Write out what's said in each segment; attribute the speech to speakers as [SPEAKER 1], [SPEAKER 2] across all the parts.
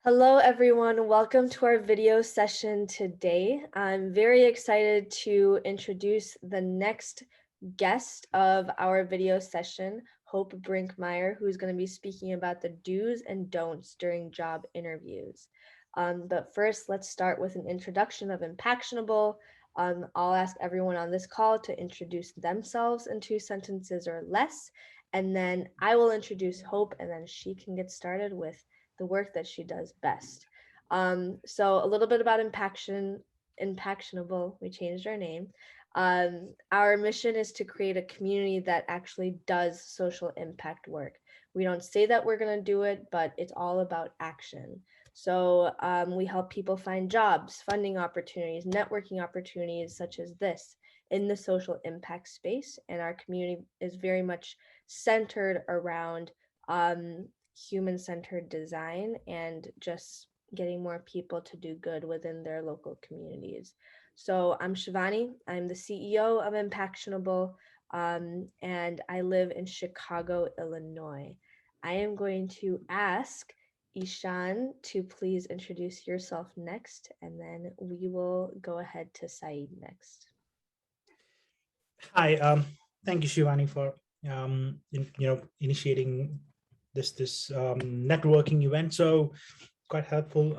[SPEAKER 1] Hello, everyone. Welcome to our video session today. I'm very excited to introduce the next guest of our video session, Hope Brinkmeier, who's going to be speaking about the do's and don'ts during job interviews. But first, let's start with an introduction of Impactionable. I'll ask everyone on this call to introduce themselves in 2 sentences or less, and then I will introduce Hope, and then she can get started with the work that she does best. So a little bit about Impactionable, we changed our name. Our mission is to create a community that actually does social impact work. We don't say that we're going to do it, but it's all about action. So we help people find jobs, funding opportunities, networking opportunities such as this in the social impact space. And our community is very much centered around human-centered design and just getting more people to do good within their local communities. So I'm Shivani. I'm the CEO of Impactionable, and I live in Chicago, Illinois. I am going to ask Ishan to please introduce yourself next, and then we will go ahead to Saeed next.
[SPEAKER 2] Hi, thank you, Shivani, for initiating this networking event. So quite helpful.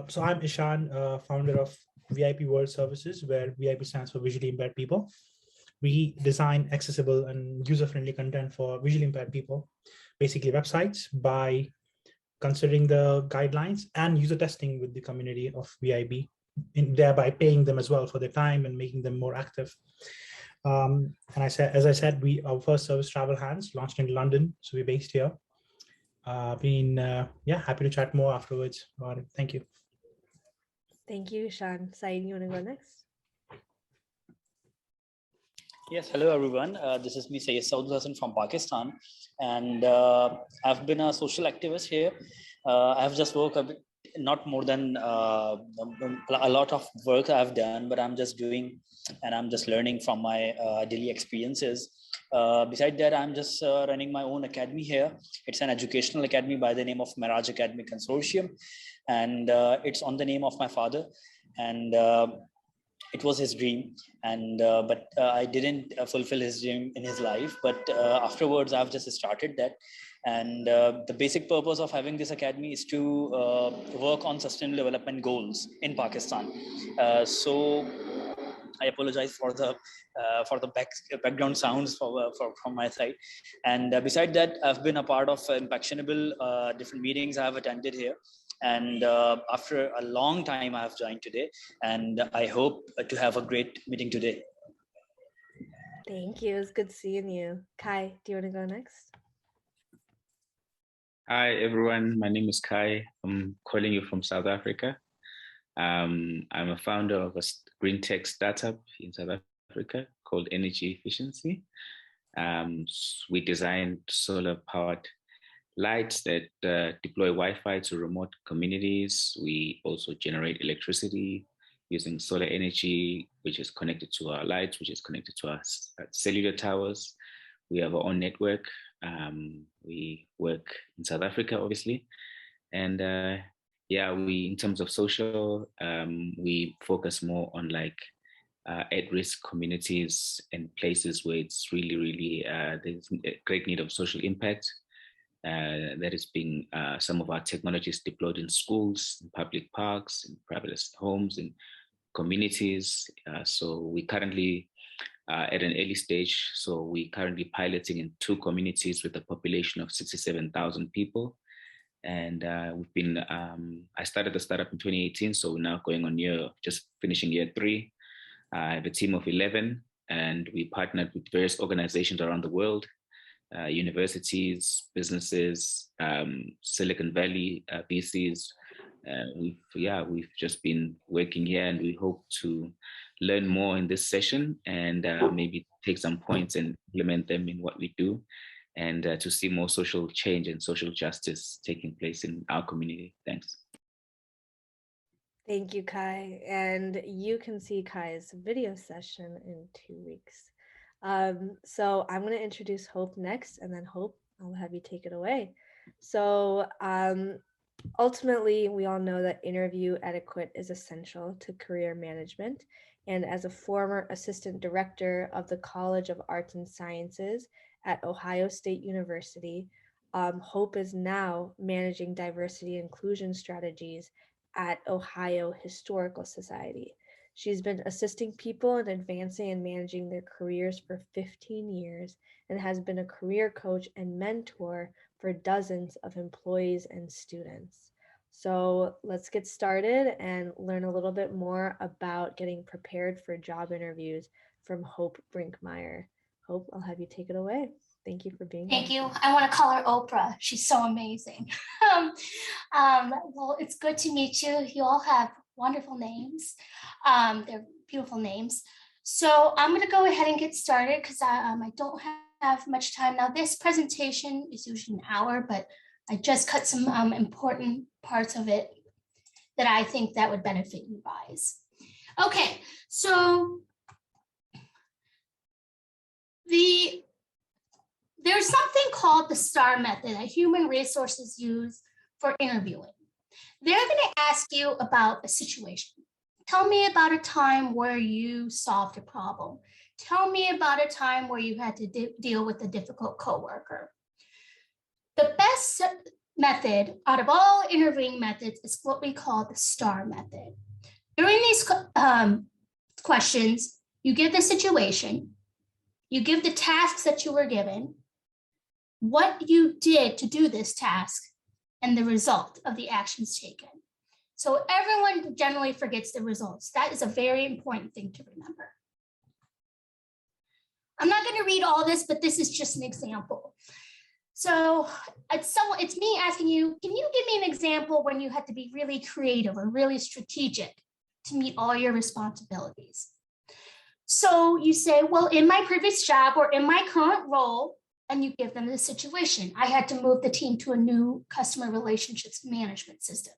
[SPEAKER 2] So I'm Ishan, founder of VIP World Services, where VIP stands for Visually Impaired People. We design accessible and user-friendly content for visually impaired people, basically websites, by considering the guidelines and user testing with the community of VIB, thereby paying them as well for their time and making them more active. And as I said, our first service, Travel Hands, launched in London, so we're based here. Happy to chat more afterwards about it. Thank you.
[SPEAKER 1] Thank you, Ishan. Saeed, you want to go next?
[SPEAKER 3] Yes, hello everyone. This is me, Sayyid Saud Hassan from Pakistan, and I've been a social activist here. I've just worked a bit, not more than a lot of work I've done, but I'm just doing and I'm just learning from my daily experiences. Besides that, I'm just running my own academy here. It's an educational academy by the name of Mirage Academy Consortium, and it's on the name of my father. And it was his dream, and but I didn't fulfill his dream in his life, but afterwards I've just started that. And the basic purpose of having this academy is to work on sustainable development goals in Pakistan. So I apologize for the background sounds from my side. And beside that, I've been a part of Impactionable different meetings I've attended here. And after a long time, I have joined today, and I hope to have a great meeting today.
[SPEAKER 1] Thank you. It was good seeing you. Kai, do you want to go next?
[SPEAKER 4] Hi, everyone. My name is Kai. I'm calling you from South Africa. I'm a founder of a green tech startup in South Africa called Energy Efficiency. We designed solar-powered lights that deploy Wi-Fi to remote communities. We also generate electricity using solar energy, which is connected to our lights, which is connected to our cellular towers. We have our own network. We work in South Africa, obviously. And in terms of social, we focus more on like at-risk communities and places where it's really, there's a great need of social impact. That has been some of our technologies deployed in schools, in public parks, in private homes, in communities. So we currently at an early stage. So we're currently piloting in 2 communities with a population of 67,000 people. And we've been, I started the startup in 2018. So we're now going on just finishing year 3. I have a team of 11, and we partnered with various organizations around the world. Universities, businesses, Silicon Valley, VCs. We've just been working here, and we hope to learn more in this session and maybe take some points and implement them in what we do, and to see more social change and social justice taking place in our community. Thanks.
[SPEAKER 1] Thank you, Kai. And you can see Kai's video session in 2 weeks. So I'm going to introduce Hope next, and then Hope, I'll have you take it away. So Ultimately, we all know that interview etiquette is essential to career management. And as a former assistant director of the College of Arts and Sciences at Ohio State University, Hope is now managing diversity inclusion strategies at Ohio Historical Society. She's been assisting people in advancing and managing their careers for 15 years and has been a career coach and mentor for dozens of employees and students. So let's get started and learn a little bit more about getting prepared for job interviews from Hope Brinkmeier. Hope, I'll have you take it away. Thank you for being
[SPEAKER 5] Thank
[SPEAKER 1] here.
[SPEAKER 5] you. I want to call her Oprah. She's so amazing. Well, it's good to meet you. You all have wonderful names. They're beautiful names. So I'm going to go ahead and get started because I don't have much time. Now, this presentation is usually an hour, but I just cut some important parts of it that I think that would benefit you guys. Okay, so there's something called the STAR method that human resources use for interviewing. They're going to ask you about a situation. Tell me about a time where you solved a problem. Tell me about a time where you had to deal with a difficult coworker. The best method out of all interviewing methods is what we call the STAR method. During these questions, you give the situation, you give the tasks that you were given, what you did to do this task, and the result of the actions taken. So everyone generally forgets the results. That is a very important thing to remember. I'm not going to read all this, but this is just an example. So it's me asking you, can you give me an example when you had to be really creative or really strategic to meet all your responsibilities? So you say, well, in my previous job or in my current role, and you give them the situation. I had to move the team to a new customer relationships management system.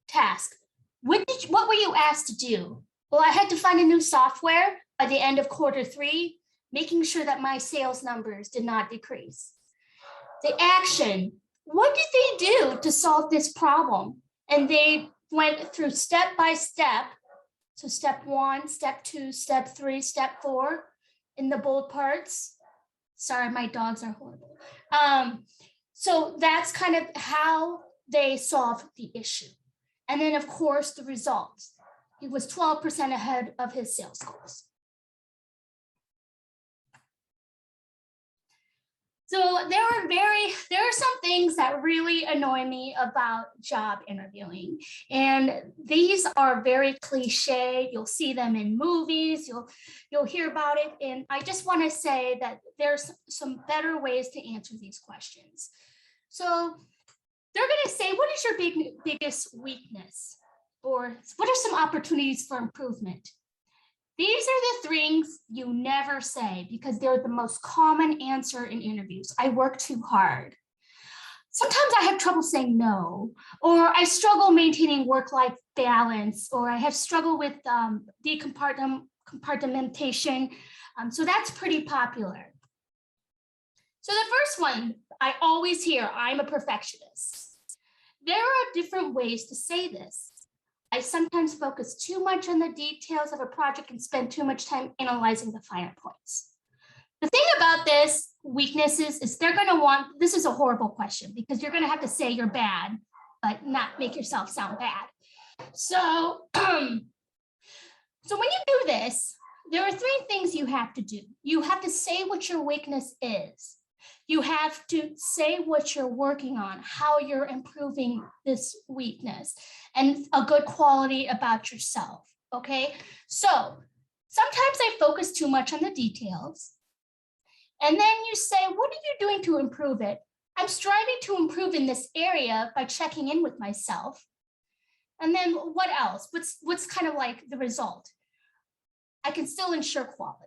[SPEAKER 5] Task, what were you asked to do? Well, I had to find a new software by the end of Q3, making sure that my sales numbers did not decrease. The action, what did they do to solve this problem? And they went through step by step. So step 1, step 2, step 3, step 4 in the bold parts. Sorry, my dogs are horrible. So that's kind of how they solved the issue. And then, of course, the results. He was 12% ahead of his sales goals. So there are some things that really annoy me about job interviewing. And these are very cliche. You'll see them in movies, you'll hear about it. And I just want to say that there's some better ways to answer these questions. So they're going to say, what is your biggest weakness? Or what are some opportunities for improvement? These are the things you never say because they're the most common answer in interviews. I work too hard. Sometimes I have trouble saying no, or I struggle maintaining work-life balance, or I have struggled with decompartmentation. So that's pretty popular. So the first one, I always hear, I'm a perfectionist. There are different ways to say this. I sometimes focus too much on the details of a project and spend too much time analyzing the finer points. The thing about this weaknesses is they're going to want, this is a horrible question because you're going to have to say you're bad, but not make yourself sound bad. So, so when you do this, there are 3 things you have to do. You have to say what your weakness is. You have to say what you're working on, how you're improving this weakness, and a good quality about yourself, okay? So sometimes I focus too much on the details. And then you say, what are you doing to improve it? I'm striving to improve in this area by checking in with myself. And then what else? What's kind of like the result? I can still ensure quality.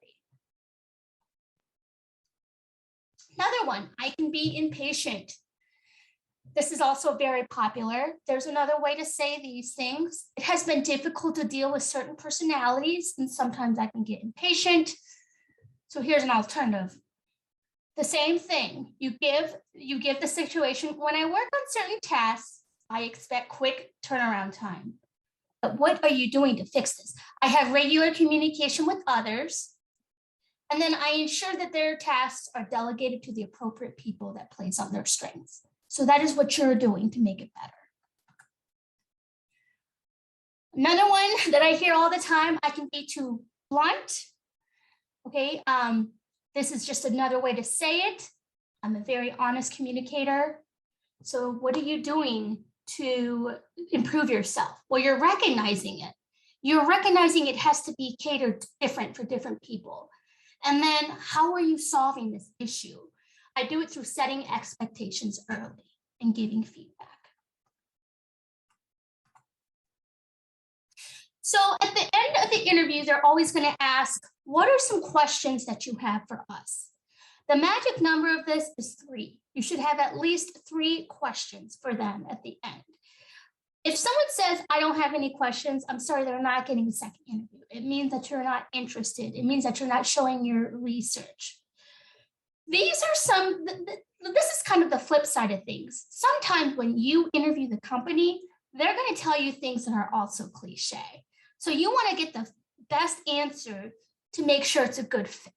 [SPEAKER 5] Another one, I can be impatient. This is also very popular. There's another way to say these things. It has been difficult to deal with certain personalities, and sometimes I can get impatient. So here's an alternative. The same thing, you give the situation. When I work on certain tasks, I expect quick turnaround time. But what are you doing to fix this? I have regular communication with others. And then I ensure that their tasks are delegated to the appropriate people that plays on their strengths. So that is what you're doing to make it better. Another one that I hear all the time, I can be too blunt. Okay, this is just another way to say it. I'm a very honest communicator. So what are you doing to improve yourself? Well, you're recognizing it. You're recognizing it has to be catered different for different people. And then how are you solving this issue? I do it through setting expectations early and giving feedback. So at the end of the interview, they're always going to ask, what are some questions that you have for us? The magic number of this is 3. You should have at least 3 questions for them at the end. If someone says, I don't have any questions, I'm sorry, they're not getting a second interview. It means that you're not interested. It means that you're not showing your research. These are some, this is kind of the flip side of things. Sometimes when you interview the company, they're going to tell you things that are also cliche. So you want to get the best answer to make sure it's a good fit.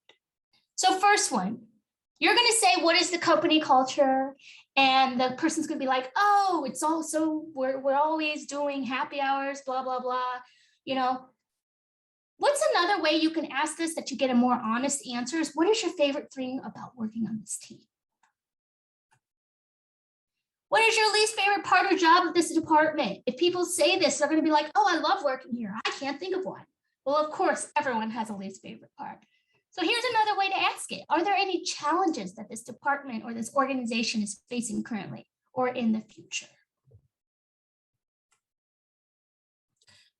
[SPEAKER 5] So first one, you're going to say, what is the company culture? And the person's going to be like, oh, it's also, we're always doing happy hours, blah, blah, blah. You know, what's another way you can ask this that you get a more honest answer is, what is your favorite thing about working on this team? What is your least favorite part or job of this department? If people say this, they're going to be like, oh, I love working here. I can't think of one. Well, of course, everyone has a least favorite part. So here's another way to ask it. Are there any challenges that this department or this organization is facing currently or in the future?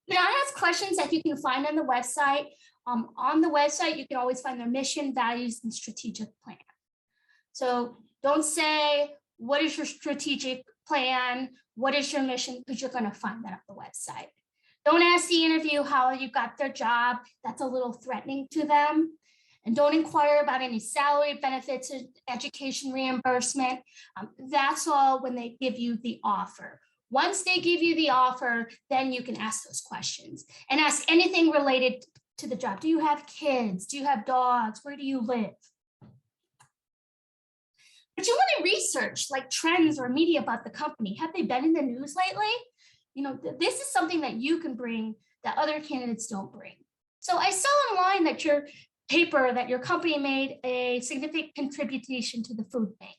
[SPEAKER 5] Now, I ask questions that you can find on the website. On the website, you can always find their mission, values, and strategic plan. So don't say, what is your strategic plan? What is your mission? Because you're going to find that on the website. Don't ask the interview how you got their job. That's a little threatening to them. And don't inquire about any salary, benefits, education reimbursement. That's all when they give you the offer. Once they give you the offer, then you can ask those questions and ask anything related to the job. Do you have kids? Do you have dogs? Where do you live? But you want to research like trends or media about the company. Have they been in the news lately? You know, this is something that you can bring that other candidates don't bring. So I saw online that your company made a significant contribution to the food bank.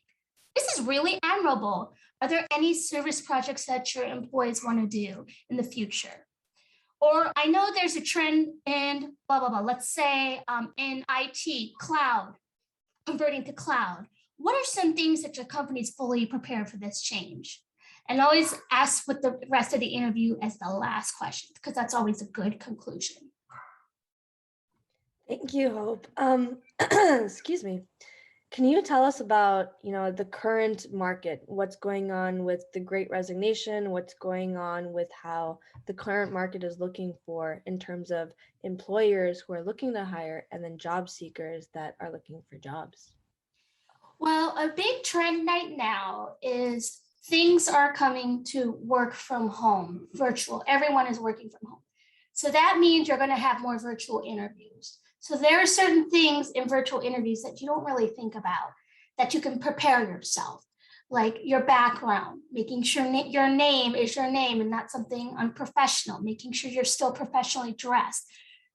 [SPEAKER 5] This is really admirable. Are there any service projects that your employees want to do in the future? Or I know there's a trend in blah, blah, blah. Let's say in IT, cloud, converting to cloud. What are some things that your company is fully prepared for this change? And always ask with the rest of the interview as the last question, because that's always a good conclusion.
[SPEAKER 1] Thank you, Hope. Excuse me. Can you tell us about, the current market, what's going on with the Great Resignation, what's going on with how the current market is looking for in terms of employers who are looking to hire and then job seekers that are looking for jobs?
[SPEAKER 5] Well, a big trend right now is things are coming to work from home, virtual. Everyone is working from home. So that means you're going to have more virtual interviews. So there are certain things in virtual interviews that you don't really think about, that you can prepare yourself, like your background, making sure your name is your name and not something unprofessional, making sure you're still professionally dressed.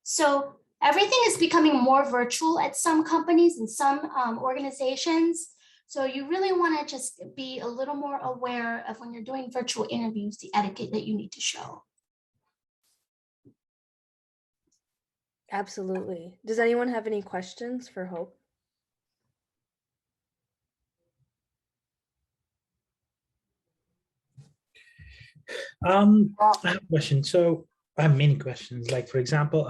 [SPEAKER 5] So everything is becoming more virtual at some companies and some organizations. So you really want to just be a little more aware of when you're doing virtual interviews, the etiquette that you need to show.
[SPEAKER 1] Absolutely. Does anyone have any questions for Hope?
[SPEAKER 2] I have a question. So I have many questions. Like, for example,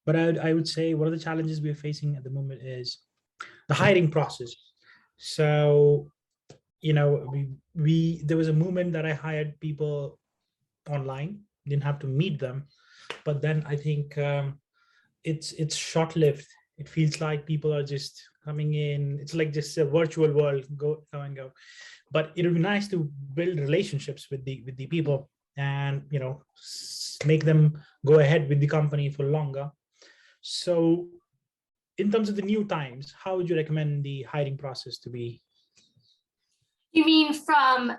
[SPEAKER 2] but I would say one of the challenges we're facing at the moment is the hiring process. So, there was a movement that I hired people online, didn't have to meet them, but then I think it's short-lived It feels like people are just coming in. It's like just a virtual world, go and go. But it would be nice to build relationships with the people, and make them go ahead with the company for longer. So in terms of the new times, how would you recommend the hiring process to be?
[SPEAKER 5] You mean from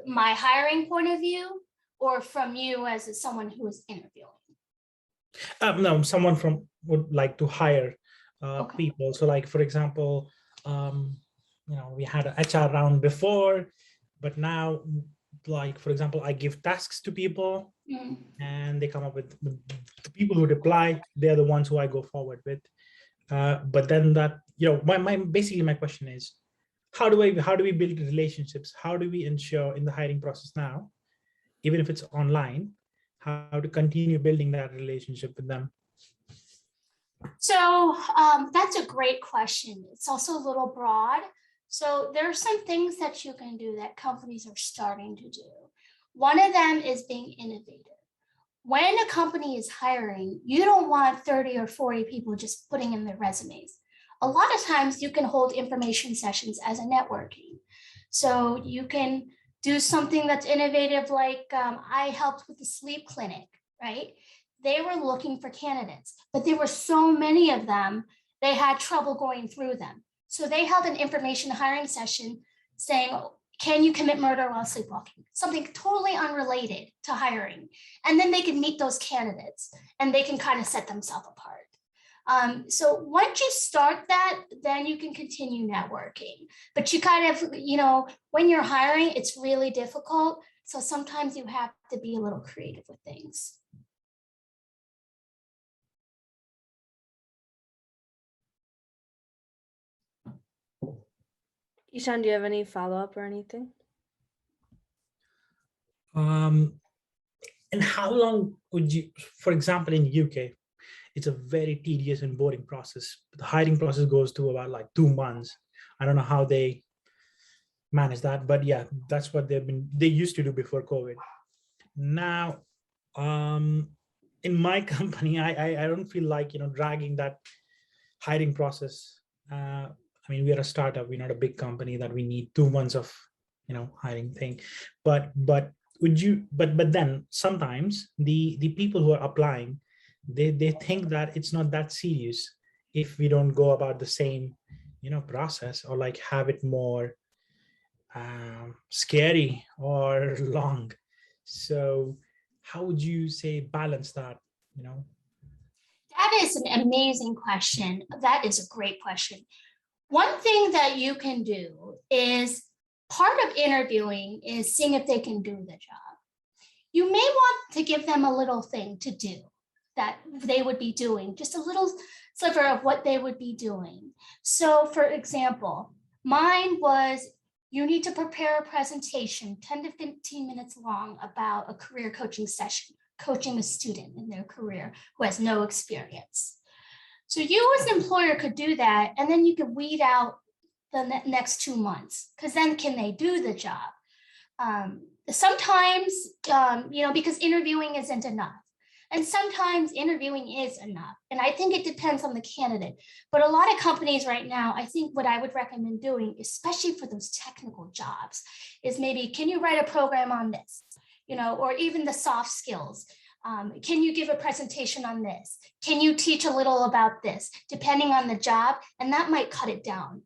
[SPEAKER 5] my hiring point of view, or from you as someone who is interviewing?
[SPEAKER 2] No, someone from would like to hire
[SPEAKER 5] Okay.
[SPEAKER 2] people. So like, for example, we had an HR round before, but now, like, for example, I give tasks to people and they come up with the people who reply. They're the ones who I go forward with. But then that, basically my question is, how do we build relationships? How do we ensure in the hiring process now, even if it's online, how to continue building that relationship with them?
[SPEAKER 5] So that's a great question. It's also a little broad. So there are some things that you can do that companies are starting to do. One of them is being innovative. When a company is hiring, you don't want 30 or 40 people just putting in their resumes. A lot of times you can hold information sessions as a networking. So you can do something that's innovative, like I helped with the sleep clinic, right? They were looking for candidates, but there were so many of them, they had trouble going through them. So they held an information hiring session saying, can you commit murder while sleepwalking? Something totally unrelated to hiring. And then they can meet those candidates and they can kind of set themselves apart. So once you start that, then you can continue networking. But you kind of, when you're hiring, it's really difficult. So sometimes you have to be a little creative with things.
[SPEAKER 1] Ishan, do you have any follow-up or anything?
[SPEAKER 2] And how long would you, for example, in UK, it's a very tedious and boring process. The hiring process goes to about like 2 months. I don't know how they manage that, but yeah, that's what they used to do before COVID. Now, in my company, I don't feel like, dragging that hiring process. We are a startup. We're not a big company that we need 2 months of, hiring thing. But then sometimes the people who are applying, they think that it's not that serious if we don't go about the same, process, or like have it more scary or long. So how would you say balance that?
[SPEAKER 5] That is an amazing question. That is a great question. One thing that you can do is, part of interviewing is seeing if they can do the job. You may want to give them a little thing to do that they would be doing, just a little sliver of what they would be doing. So for example, mine was, you need to prepare a presentation 10 to 15 minutes long about a career coaching session, coaching a student in their career who has no experience. So you as an employer could do that, and then you could weed out the next 2 months, because then can they do the job? Sometimes, because interviewing isn't enough. And sometimes interviewing is enough. And I think it depends on the candidate. But a lot of companies right now, I think what I would recommend doing, especially for those technical jobs, is maybe, can you write a program on this? Or even the soft skills. Can you give a presentation on this? Can you teach a little about this, depending on the job? And that might cut it down.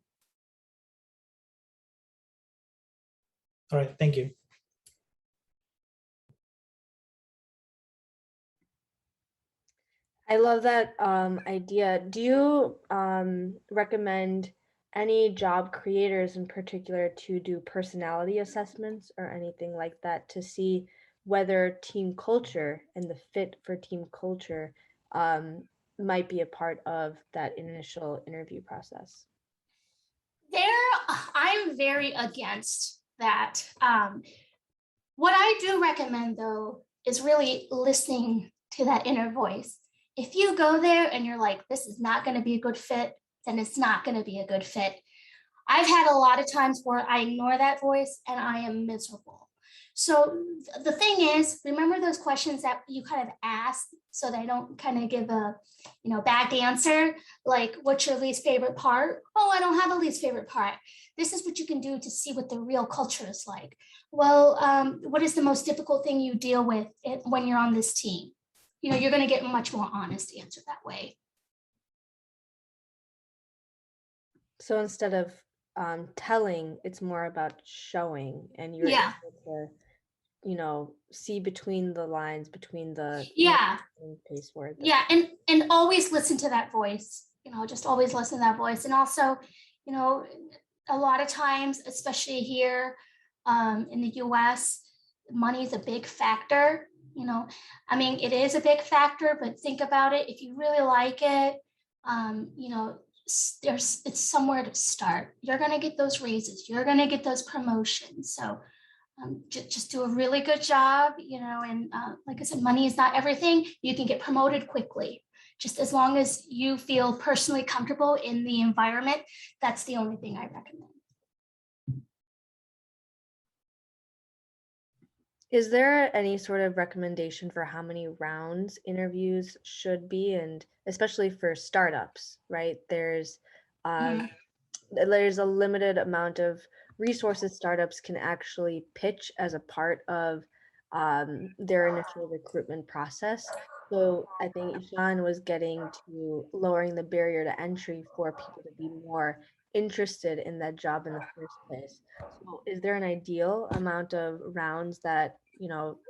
[SPEAKER 2] All right, thank you.
[SPEAKER 1] I love that idea. Do you recommend any job creators in particular to do personality assessments or anything like that to see whether team culture and the fit for team culture might be a part of that initial interview process?
[SPEAKER 5] I'm very against that. What I do recommend, though, is really listening to that inner voice. If you go there and you're like, this is not going to be a good fit, then it's not going to be a good fit. I've had a lot of times where I ignore that voice and I am miserable. So the thing is, remember those questions that you kind of ask so they don't kind of give a, back answer, like what's your least favorite part? Oh, I don't have a least favorite part. This is what you can do to see what the real culture is like. Well, what is the most difficult thing you deal with when you're on this team? You're going to get a much more honest answer that way.
[SPEAKER 1] So instead of telling, it's more about showing, and you're
[SPEAKER 5] Yeah.
[SPEAKER 1] able to, see between the lines, between the
[SPEAKER 5] Yeah.
[SPEAKER 1] pace words.
[SPEAKER 5] Yeah, and always listen to that voice. Just always listen to that voice, and also, a lot of times, especially here in the U.S., money is a big factor. It is a big factor, but think about it. If you really like it, it's somewhere to start. You're going to get those raises. You're going to get those promotions. So just do a really good job, and like I said, money is not everything. You can get promoted quickly. Just as long as you feel personally comfortable in the environment, that's the only thing I recommend.
[SPEAKER 1] Is there any sort of recommendation for how many rounds interviews should be, and especially for startups, right? There's a limited amount of resources startups can actually pitch as a part of their initial recruitment process. So I think Ishan was getting to lowering the barrier to entry for people to be more interested in that job in the first place. So is there an ideal amount of rounds that,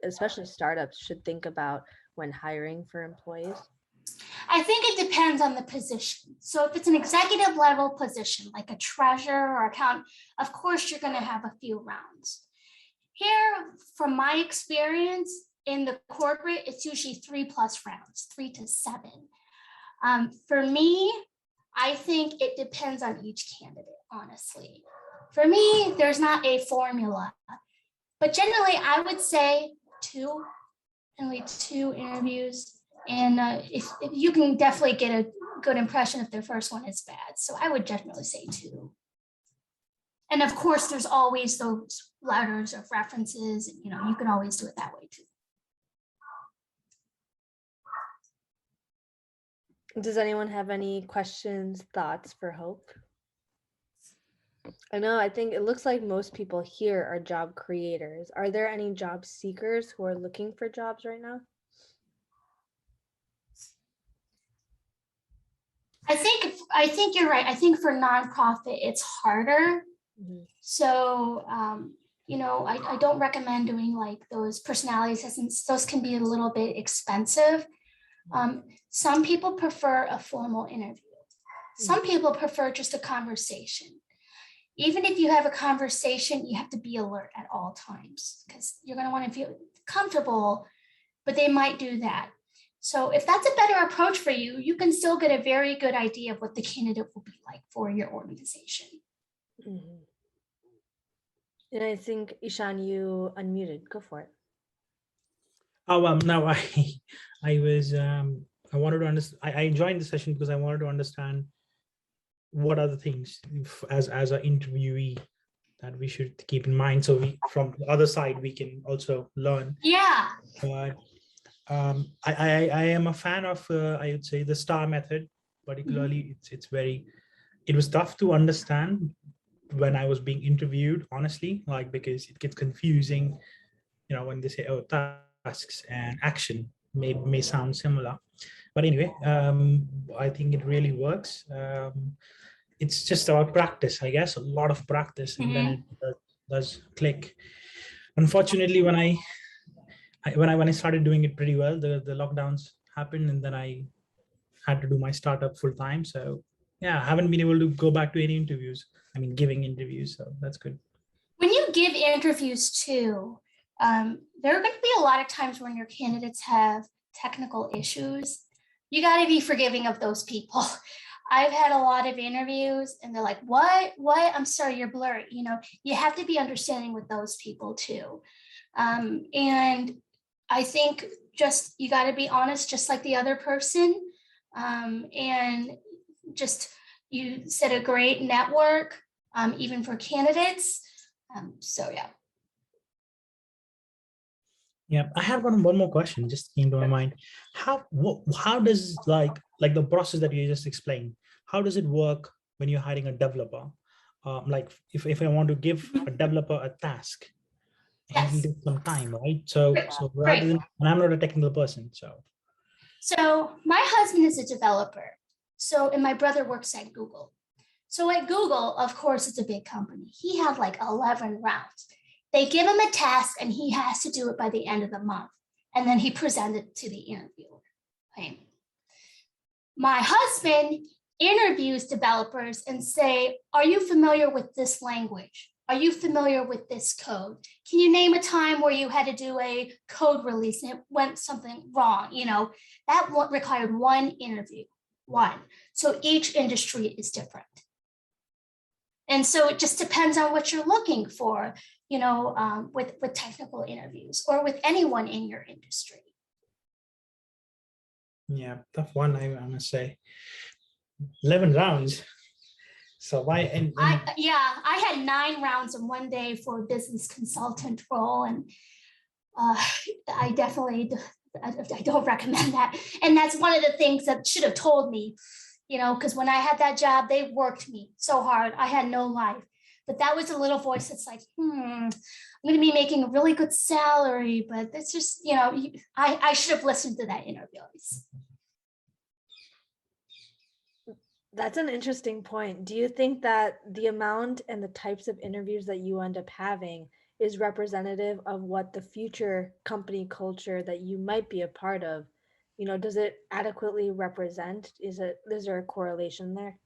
[SPEAKER 1] especially startups should think about when hiring for employees?
[SPEAKER 5] I think it depends on the position. So if it's an executive level position, like a treasurer or accountant, of course, you're going to have a few rounds. Here, from my experience in the corporate, it's usually 3+ rounds, 3 to 7. For me, I think it depends on each candidate, honestly. For me, there's not a formula, but generally I would say 2, only 2 interviews. And if you can definitely get a good impression if the first one is bad. So I would definitely say 2. And of course, there's always those letters of references. You can always do it that way too.
[SPEAKER 1] Does anyone have any questions, thoughts for Hope? I think it looks like most people here are job creators. Are there any job seekers who are looking for jobs right now?
[SPEAKER 5] I think you're right. I think for nonprofit, it's harder. Mm-hmm. So, I don't recommend doing like those personality assessments. Those can be a little bit expensive. Some people prefer a formal interview. Some people prefer just a conversation. Even if you have a conversation, you have to be alert at all times because you're going to want to feel comfortable, but they might do that. So if that's a better approach for you, you can still get a very good idea of what the candidate will be like for your organization.
[SPEAKER 1] Mm-hmm. And I think, Ishan, you unmuted. Go for it.
[SPEAKER 2] Oh, now I was, I wanted to understand, I joined the session because I wanted to understand what are the things as an interviewee that we should keep in mind. So we, from the other side, we can also learn.
[SPEAKER 5] Yeah.
[SPEAKER 2] But I am a fan of, I would say, the STAR method, particularly. It was tough to understand when I was being interviewed, honestly, because it gets confusing, when they say, oh, tasks and action may sound similar. But anyway, I think it really works. It's just about practice, I guess, a lot of practice, and then it does click. Unfortunately, when I started doing it pretty well, the lockdowns happened, and then I had to do my startup full time. So yeah, I haven't been able to go back to any interviews. Giving interviews, so that's good.
[SPEAKER 5] When you give interviews too, there are going to be a lot of times when your candidates have technical issues. You got to be forgiving of those people. I've had a lot of interviews and they're like, what? I'm sorry, you're blurry. You have to be understanding with those people too. And I think just, you got to be honest, just like the other person. And just, you set a great network, even for candidates. So yeah.
[SPEAKER 2] Yeah, I have one more question just came to my mind. How does like the process that you just explained, how does it work when you're hiring a developer? Like if I want to give a developer a task, he will
[SPEAKER 5] Yes,
[SPEAKER 2] take some time, right? So
[SPEAKER 5] great.
[SPEAKER 2] so rather
[SPEAKER 5] Great.
[SPEAKER 2] than, and I'm not a technical person, so
[SPEAKER 5] So my husband is a developer. So, and my brother works at Google. So at Google, of course, it's a big company. He had like 11 rounds. They give him a task and he has to do it by the end of the month. And then he presents it to the interviewer. Okay. My husband interviews developers and say, are you familiar with this language? Are you familiar with this code? Can you name a time where you had to do a code release and it went something wrong? That required one interview, one. So each industry is different. And so it just depends on what you're looking for, with technical interviews or with anyone in your industry.
[SPEAKER 2] yeah, tough one, I must say. 11 rounds. So why and
[SPEAKER 5] I had 9 rounds in one day for a business consultant role, and I definitely I don't recommend that. And that's one of the things that should have told me, because when I had that job, they worked me so hard. I had no life. But that was a little voice that's like, I'm going to be making a really good salary, but it's just, I should have listened to that interview.
[SPEAKER 1] That's an interesting point. Do you think that the amount and the types of interviews that you end up having is representative of what the future company culture that you might be a part of, does it adequately represent? Is there a correlation there?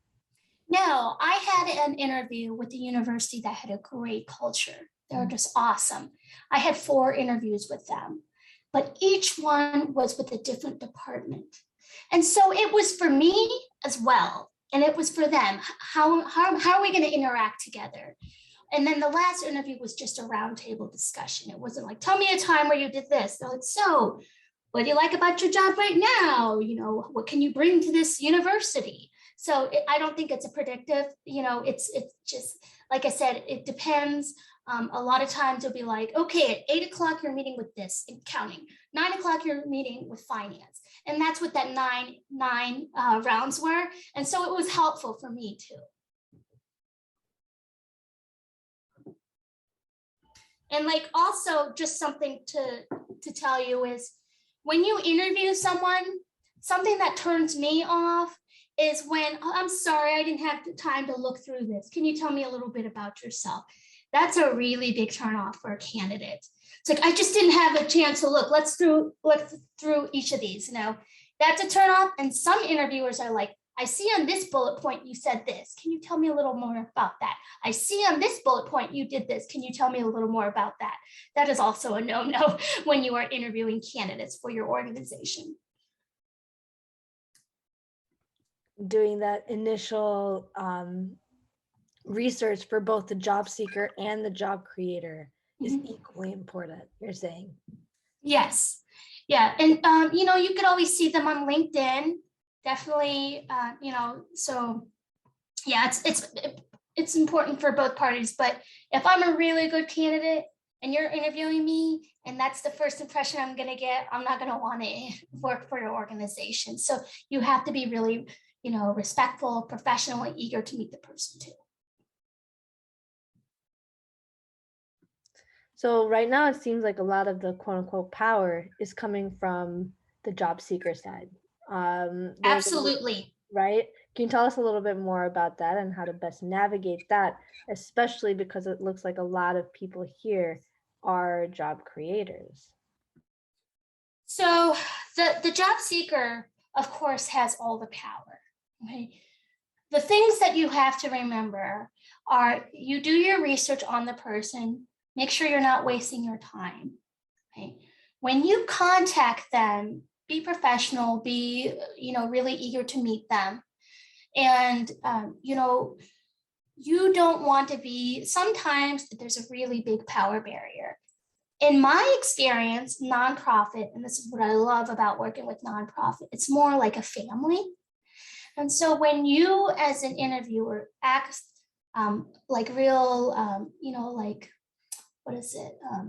[SPEAKER 5] No, I had an interview with the university that had a great culture. They're just awesome. I had 4 interviews with them, but each one was with a different department. And so it was for me as well. And it was for them. How are we going to interact together? And then the last interview was just a roundtable discussion. It wasn't like, tell me a time where you did this. They're like, so what do you like about your job right now? What can you bring to this university? So I don't think it's a predictive, it's just, like I said, it depends. A lot of times it'll be like, okay, at 8 o'clock, you're meeting with this in accounting, 9 o'clock, you're meeting with finance. And that's what that nine rounds were. And so it was helpful for me too. And like also just something to tell you is when you interview someone, something that turns me off is when, oh, I'm sorry, I didn't have time to look through this. Can you tell me a little bit about yourself? That's a really big turnoff for a candidate. It's like, I just didn't have a chance to look. Let's through each of these, that's a turnoff. And some interviewers are like, I see on this bullet point, you said this. Can you tell me a little more about that? I see on this bullet point, you did this. Can you tell me a little more about that? That is also a no-no when you are interviewing candidates for your organization.
[SPEAKER 1] Doing that initial research for both the job seeker and the job creator is equally important, you're saying? Yes.
[SPEAKER 5] Yeah. And, you could always see them on LinkedIn. Definitely, so yeah, it's important for both parties. But if I'm a really good candidate and you're interviewing me and that's the first impression I'm going to get, I'm not going to want to work for your organization. So you have to be really, respectful, professional, and eager to meet the person too.
[SPEAKER 1] So right now it seems like a lot of the quote unquote power is coming from the job seeker side.
[SPEAKER 5] Absolutely.
[SPEAKER 1] Right? Can you tell us a little bit more about that and how to best navigate that, especially because it looks like a lot of people here are job creators?
[SPEAKER 5] So the job seeker, of course, has all the power. Okay? The things that you have to remember are you do your research on the person, make sure you're not wasting your time. Okay? When you contact them, be professional, be really eager to meet them. And you don't want to be, sometimes there's a really big power barrier. In my experience, nonprofit, and this is what I love about working with nonprofit, it's more like a family. And so when you as an interviewer act like real,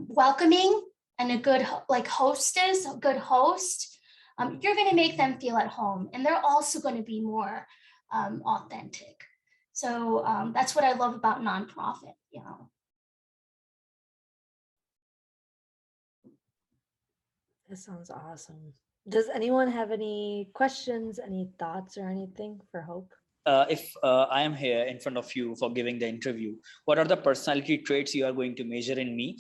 [SPEAKER 5] welcoming, and a good hostess, a good host, you're going to make them feel at home, and they're also going to be more authentic. So that's what I love about nonprofit, you know.
[SPEAKER 1] That sounds awesome. Does anyone have any questions, any thoughts or anything for Hope?
[SPEAKER 3] If I am here in front of you for giving the interview, what are the personality traits you are going to measure in me,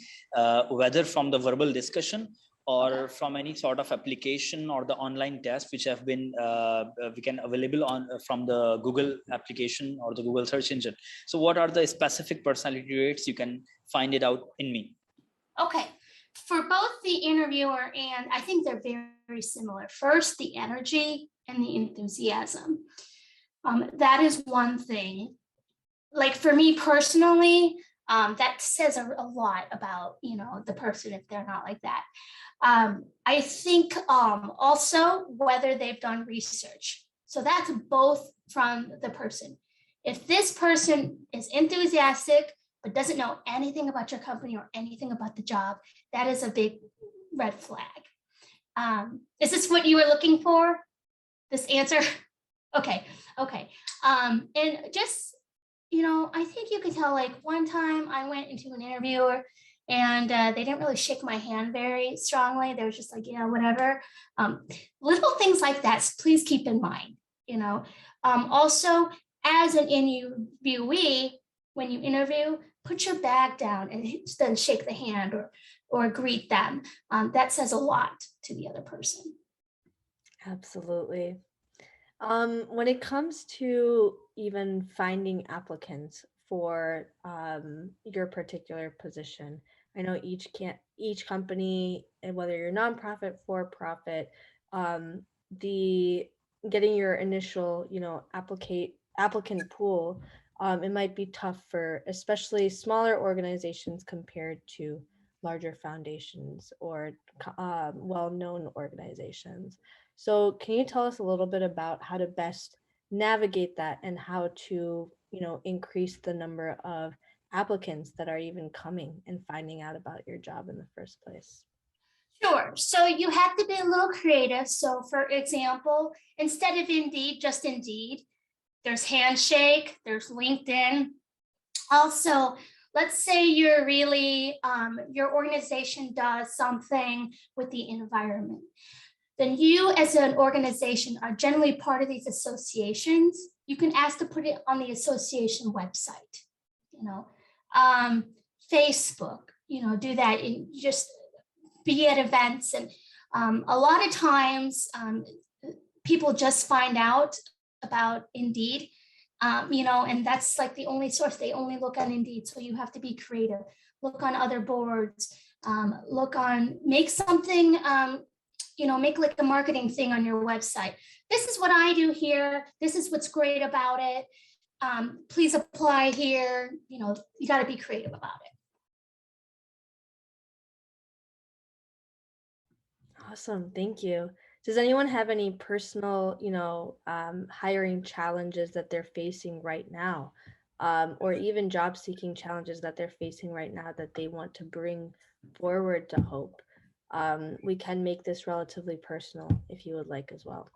[SPEAKER 3] whether from the verbal discussion or from any sort of application or the online test which have been available on from the Google application or the Google search engine? So what are the specific personality traits you can find it out in me?
[SPEAKER 5] Okay, for both the interviewer and I think they're very, very similar. First, the energy and the enthusiasm. That is one thing. Like for me personally, that says a lot about, you know, the person if they're not like that. I think also whether they've done research. So that's both from the person. If this person is enthusiastic but doesn't know anything about your company or anything about the job, that is a big red flag. Is this what you were looking for? This answer? Okay. And just, you know, I think you could tell, like one time I went into an interviewer and they didn't really shake my hand very strongly. They were just like, yeah, whatever. Little things like that, please keep in mind, you know. Also, as an interviewee, when you interview, put your bag down and then shake the hand or greet them. That says a lot to the other person.
[SPEAKER 1] Absolutely. When it comes to even finding applicants for your particular position, I know each company, and whether you're nonprofit, for profit, the getting your initial, you know, applicant pool, it might be tough for especially smaller organizations compared to larger foundations or well-known organizations. So can you tell us a little bit about how to best navigate that and how to, you know, increase the number of applicants that are even coming and finding out about your job in the first place?
[SPEAKER 5] Sure. So you have to be a little creative. So for example, instead of Indeed, just Indeed, there's Handshake, there's LinkedIn. Also, let's say you're really, your organization does something with the environment. Then you as an organization are generally part of these associations. You can ask to put it on the association website, you know, Facebook, you know, do that and just be at events. And a lot of times people just find out about Indeed, you know, and that's like the only source. They only look on Indeed. So you have to be creative, look on other boards, make something, you know, make like a marketing thing on your website. This is what I do here. This is what's great about it. Please apply here. You know, you got to be creative about it.
[SPEAKER 1] Awesome. Thank you. Does anyone have any personal, you know, hiring challenges that they're facing right now, or even job seeking challenges that they're facing right now that they want to bring forward to Hope? We can make this relatively personal if you would like as well.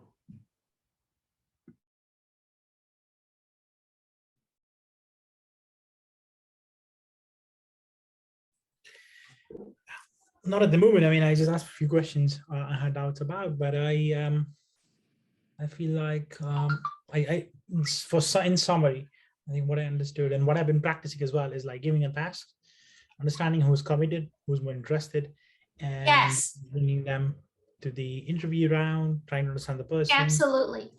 [SPEAKER 2] Not at the moment. I mean, I just asked a few questions I had doubts about, but I feel like in summary, I think what I understood and what I've been practicing as well is like giving a task, understanding who's committed, who's more interested, and
[SPEAKER 5] Yes,
[SPEAKER 2] bringing them to the interview round, trying to understand the person.
[SPEAKER 5] absolutely.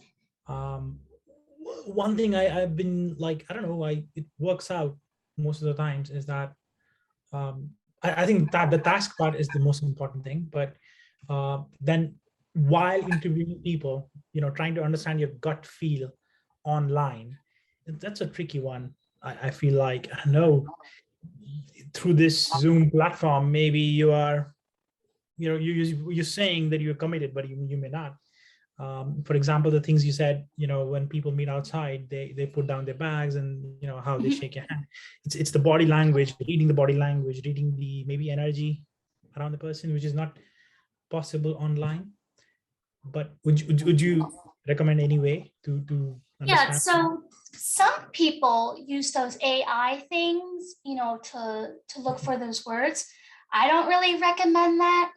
[SPEAKER 2] One thing I've been like, I don't know, it works out most of the times is that I think that the task part is the most important thing, but then while interviewing people, you know, trying to understand your gut feel online, that's a tricky one. I feel like, I don't know, through this Zoom platform, maybe you are, you know, you're saying that you're committed, but you may not. For example, the things you said, you know, when people meet outside, they put down their bags and, you know, how they shake your hand. It's the body language, reading the body language, reading the maybe energy around the person, which is not possible online. But would you recommend any way to
[SPEAKER 5] Yeah,
[SPEAKER 2] understand?
[SPEAKER 5] so some people use those AI things, to look for those words. I don't really recommend that.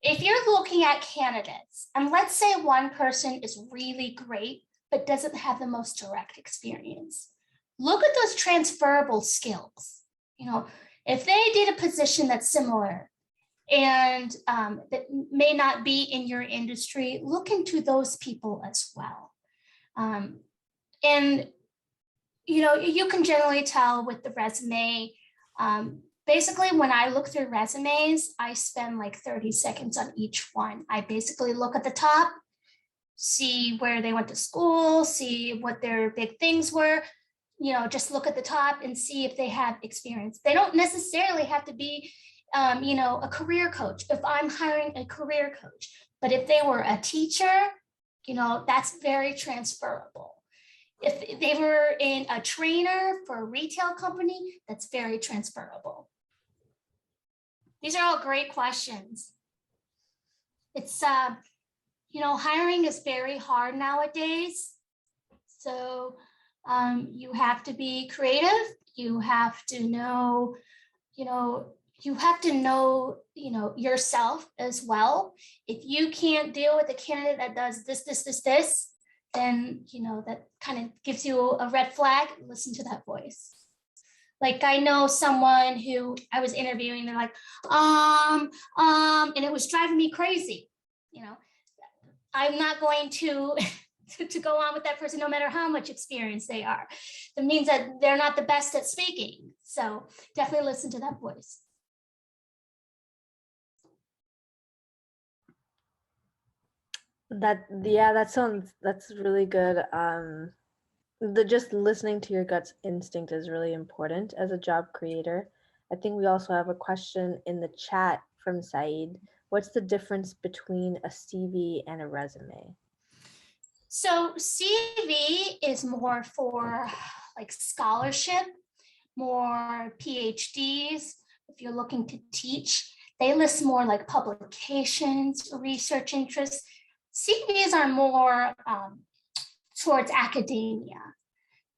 [SPEAKER 5] If you're looking at candidates, and let's say one person is really great, but doesn't have the most direct experience, look at those transferable skills. If they did a position that's similar and that may not be in your industry, look into those people as well. And you can generally tell with the resume. Basically, when I look through resumes, I spend like 30 seconds on each one. I basically look at the top, see where they went to school, see what their big things were, just look at the top and see if they have experience. They don't necessarily have to be, a career coach if I'm hiring a career coach. But if they were a teacher, that's very transferable. If they were in a trainer for a retail company, that's very transferable. These are all great questions. It's, hiring is very hard nowadays. So you have to be creative. You have to know, yourself as well. If you can't deal with a candidate that does this, then, that kind of gives you a red flag. Listen to that voice. Like I know someone who I was interviewing, they're like, and it was driving me crazy. I'm not going to go on with that person no matter how much experience they are. That means that they're not the best at speaking. So definitely listen to that voice.
[SPEAKER 1] That's really good. Just listening to your gut's instinct is really important as a job creator. I think we also have a question in the chat from Saeed. What's the difference between a CV and a resume?
[SPEAKER 5] So CV is more for like scholarship, more PhDs. If you're looking to teach, they list more like publications, research interests. CVs are more towards academia.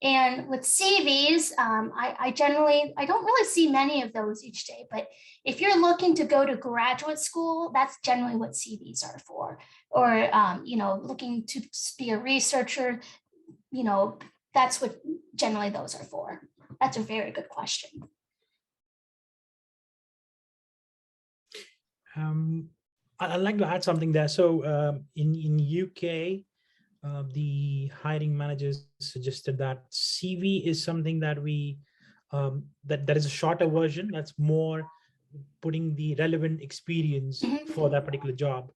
[SPEAKER 5] And with CVs, I don't really see many of those each day, but if you're looking to go to graduate school, that's generally what CVs are for. Or, looking to be a researcher, that's what generally those are for. That's a very good question.
[SPEAKER 2] I'd like to add something there. So in UK, the hiring managers suggested that CV is something that that is a shorter version. That's more putting the relevant experience for that particular job,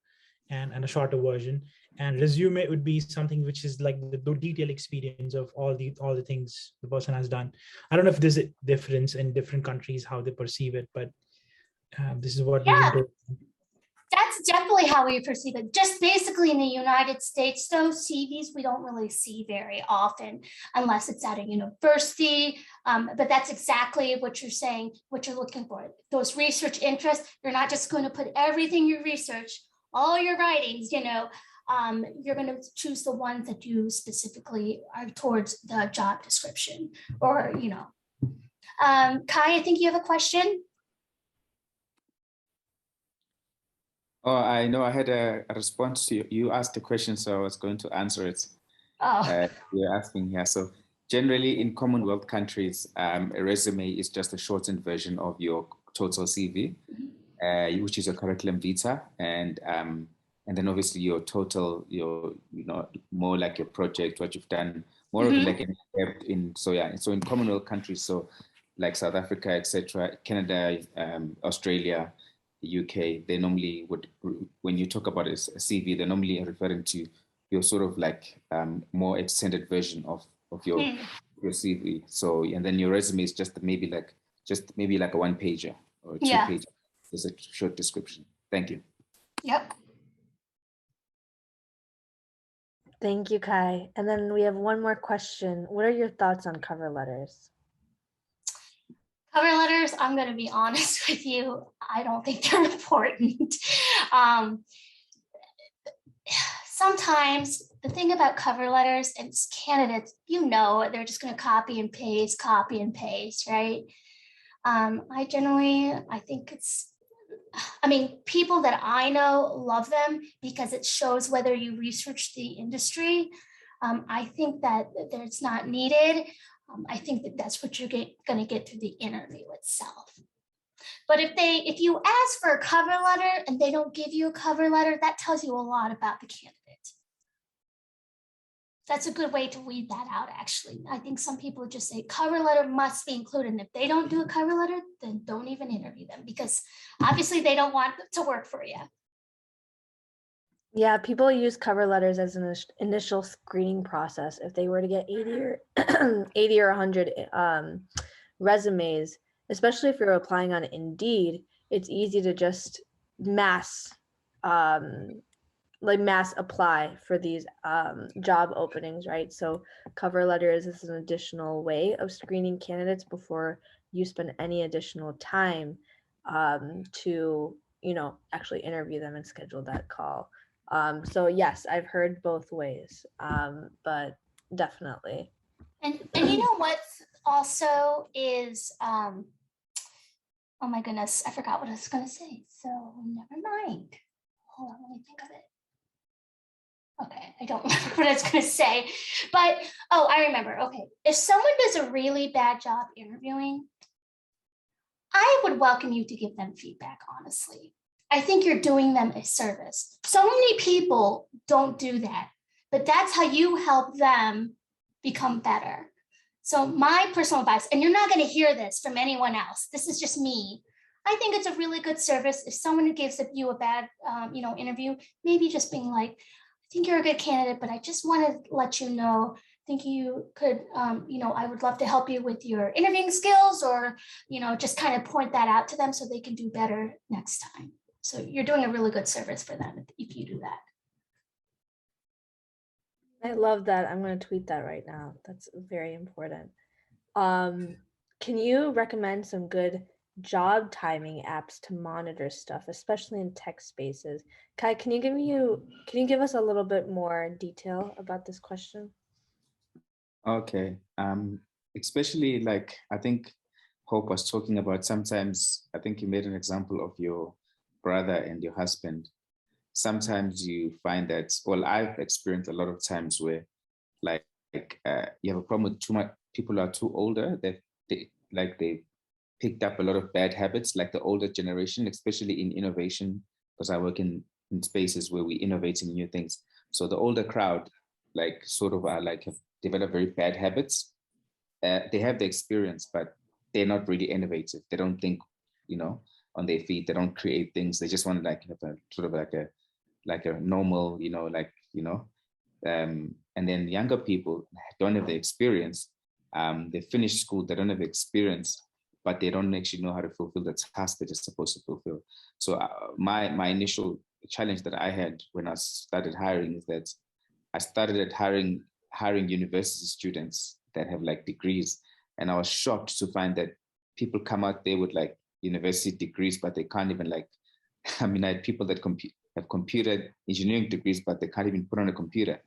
[SPEAKER 2] and a shorter version. And resume would be something which is like the detailed experience of all the things the person has done. I don't know if there's a difference in different countries how they perceive it, but this is what we've been told.
[SPEAKER 5] That's definitely how we perceive it. Just basically in the United States, though, CVs we don't really see very often unless it's at a university. But that's exactly what you're saying, what you're looking for. Those research interests, you're not just going to put everything you research, all your writings, you're going to choose the ones that you specifically are towards the job description. Or, Kai, I think you have a question.
[SPEAKER 4] Oh, I know I had a response to you. You asked a question, so I was going to answer it.
[SPEAKER 5] Oh.
[SPEAKER 4] You're asking here. So generally in Commonwealth countries, a resume is just a shortened version of your total CV, which is your curriculum vitae. And then obviously your total, more like your project, what you've done, more of like an in. So yeah, so in Commonwealth countries, so like South Africa, etc., Canada, Australia, UK, they normally would, when you talk about a CV, they're normally referring to your sort of like more extended version of your CV. So, and then your resume is just maybe like a one pager or two pager. Just a short description. Thank you.
[SPEAKER 5] Yep.
[SPEAKER 1] Thank you, Kai. And then we have one more question. What are your thoughts on cover letters?
[SPEAKER 5] Cover letters, I'm going to be honest with you, I don't think they're important. Sometimes the thing about cover letters and candidates, they're just going to copy and paste, right? I think people that I know love them because it shows whether you research the industry. I think that it's not needed. I think that that's what you're going to get through the interview itself. But if you ask for a cover letter and they don't give you a cover letter, that tells you a lot about the candidate. That's a good way to weed that out, actually. I think some people just say cover letter must be included. And if they don't do a cover letter, then don't even interview them because obviously they don't want to work for you.
[SPEAKER 1] Yeah, people use cover letters as an initial screening process. If they were to get 80 or 100 resumes, especially if you're applying on Indeed, it's easy to just mass apply for these job openings, right? So cover letters is an additional way of screening candidates before you spend any additional time to, actually interview them and schedule that call. So yes, I've heard both ways, but definitely.
[SPEAKER 5] And you know what also is, oh my goodness, I forgot what I was going to say. So never mind. Hold on, let me think of it. Okay, I don't remember what I was going to say, but I remember. Okay, if someone does a really bad job interviewing, I would welcome you to give them feedback, honestly. I think you're doing them a service. So many people don't do that, but that's how you help them become better. So my personal advice, and you're not going to hear this from anyone else, this is just me. I think it's a really good service. If someone gives you a bad, interview, maybe just being like, I think you're a good candidate, but I just want to let you know, I think you could, I would love to help you with your interviewing skills or, just kind of point that out to them so they can do better next time. So you're doing a really good service for them if you do that.
[SPEAKER 1] I love that. I'm going to tweet that right now. That's very important. Can you recommend some good job timing apps to monitor stuff, especially in tech spaces? Kai, can you give us a little bit more detail about this question?
[SPEAKER 4] Okay. Especially like, I think Hope was talking about, sometimes I think you made an example of your brother and your husband. Sometimes you find that, well, I've experienced a lot of times where you have a problem with too much, people are too older, that they picked up a lot of bad habits, like the older generation, especially in innovation, because I work in spaces where we're innovating new things. So the older crowd, have developed very bad habits. They have the experience, but they're not really innovative. They don't think, on their feet. They don't create things. They just want to have a sort of like a normal, and then younger people don't have the experience. They finish school, they don't have experience, but they don't actually know how to fulfill the task that they're supposed to fulfill. So my initial challenge that I had when I started hiring is that I started at hiring university students that have degrees. And I was shocked to find that people come out there with university degrees, but they can't even I had people that have computer engineering degrees, but they can't even put on a computer.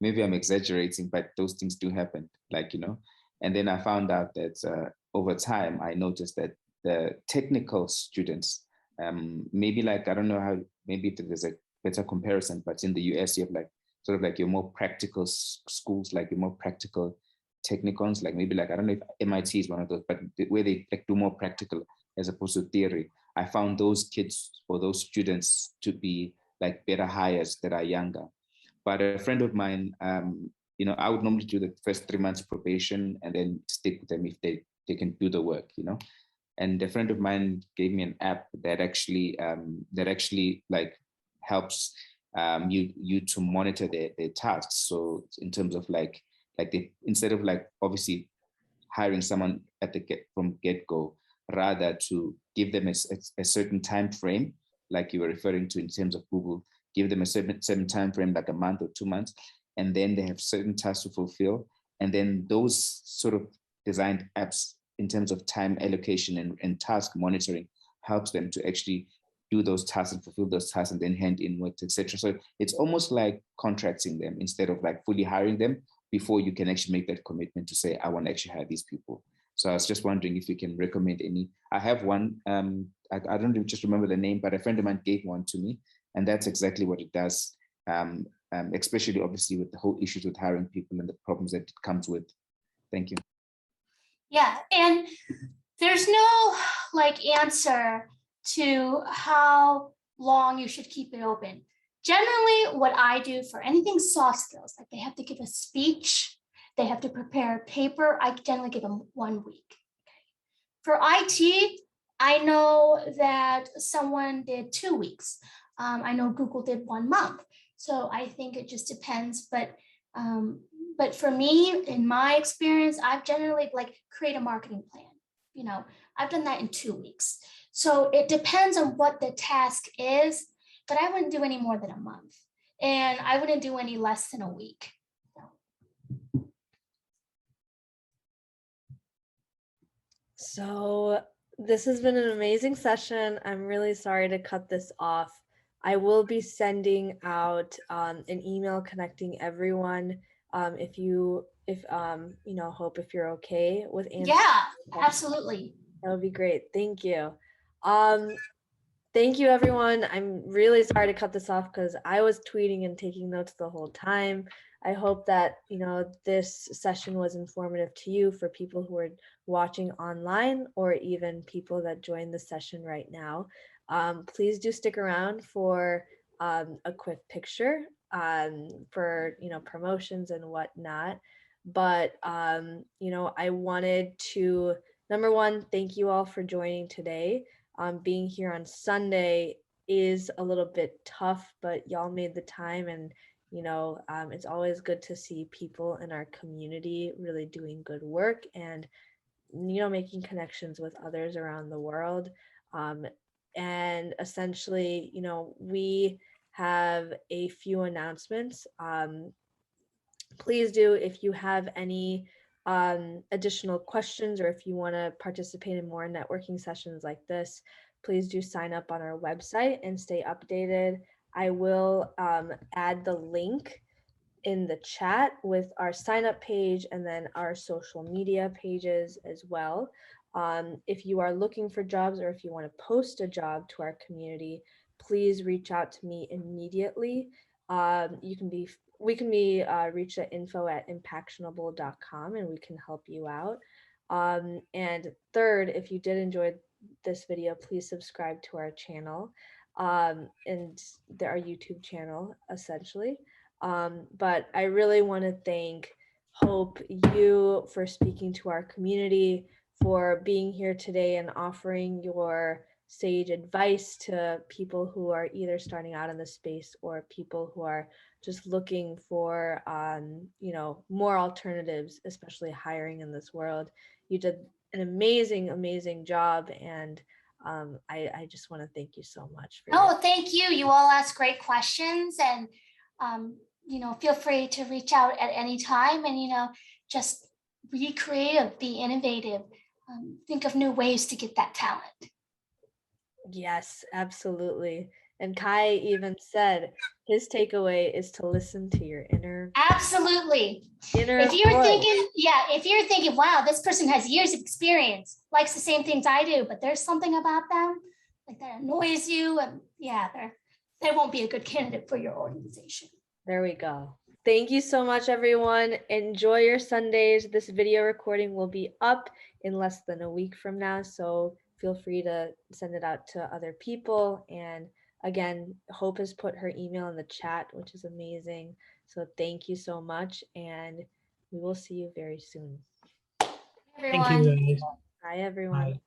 [SPEAKER 4] Maybe I'm exaggerating, but those things do happen, And then I found out that over time, I noticed that the technical students, maybe I don't know how, maybe there's a better comparison, but in the US, you have your more practical schools, your more practical technicons, maybe I don't know if MIT is one of those, but where they do more practical as opposed to theory. I found those kids or those students to be better hires that are younger. But a friend of mine, I would normally do the first 3 months probation and then stick with them if they can do the work, And a friend of mine gave me an app that actually helps you to monitor their tasks. So in terms of instead of obviously hiring someone from get-go, rather to give them a certain time frame, like you were referring to in terms of Google, give them a certain time frame, like a month or 2 months, and then they have certain tasks to fulfill. And then those sort of designed apps in terms of time allocation and task monitoring helps them to actually do those tasks and fulfill those tasks and then hand in work, etc. So it's almost like contracting them instead of like fully hiring them before you can actually make that commitment to say, I want to actually hire these people. So I was just wondering if you can recommend any. I have one, I don't just remember the name, but a friend of mine gave one to me, and that's exactly what it does, especially obviously with the whole issues with hiring people and the problems that it comes with. Thank you.
[SPEAKER 5] Yeah, and there's no like answer to how long you should keep it open. Generally, what I do for anything soft skills, like they have to give a speech, they have to prepare a paper, I generally give them 1 week. For IT, I know that someone did 2 weeks. I know Google did 1 month. So I think it just depends. But for me, in my experience, I've generally like create a marketing plan. You know, I've done that in 2 weeks. So it depends on what the task is, but I wouldn't do any more than a month. And I wouldn't do any less than a week.
[SPEAKER 1] So this has been an amazing session. I'm really sorry to cut this off. I will be sending out an email connecting everyone. If Hope, if you're okay with answering.
[SPEAKER 5] Yeah, absolutely.
[SPEAKER 1] That would be great. Thank you. Thank you, everyone. I'm really sorry to cut this off because I was tweeting and taking notes the whole time. I hope that, this session was informative to you for people who are watching online or even people that joined the session right now. Please do stick around for a quick picture for, promotions and whatnot. But, I wanted to, number one, thank you all for joining today. Being here on Sunday is a little bit tough, but y'all made the time, and it's always good to see people in our community really doing good work and making connections with others around the world. And essentially, we have a few announcements. Please do, if you have any additional questions or if you want to participate in more networking sessions like this, please do sign up on our website and stay updated. I will add the link in the chat with our sign up page and then our social media pages as well. If you are looking for jobs or if you want to post a job to our community, please reach out to me immediately. We can be reached at info@impactionable.com and we can help you out. And third, if you did enjoy this video, please subscribe to our channel and our YouTube channel, essentially. But I really want to thank Hope, you, for speaking to our community, for being here today and offering your sage advice to people who are either starting out in the space or people who are just looking for more alternatives, especially hiring in this world. You did an amazing job, and I just want to thank you so much for
[SPEAKER 5] Thank you. You all ask great questions, and feel free to reach out at any time, and just be creative, be innovative, think of new ways to get that talent.
[SPEAKER 1] Yes, absolutely. And Kai even said his takeaway is to listen to your inner
[SPEAKER 5] Absolutely. If you're thinking, wow, this person has years of experience, likes the same things I do, but there's something about them like that annoys you, and they won't be a good candidate for your organization.
[SPEAKER 1] There we go. Thank you so much, everyone. Enjoy your Sundays. This video recording will be up in less than a week from now, so feel free to send it out to other people. And again, Hope has put her email in the chat, which is amazing. So thank you so much, and we will see you very soon.
[SPEAKER 5] Everyone.
[SPEAKER 2] Thank you, guys.
[SPEAKER 1] Bye, everyone.
[SPEAKER 2] Bye.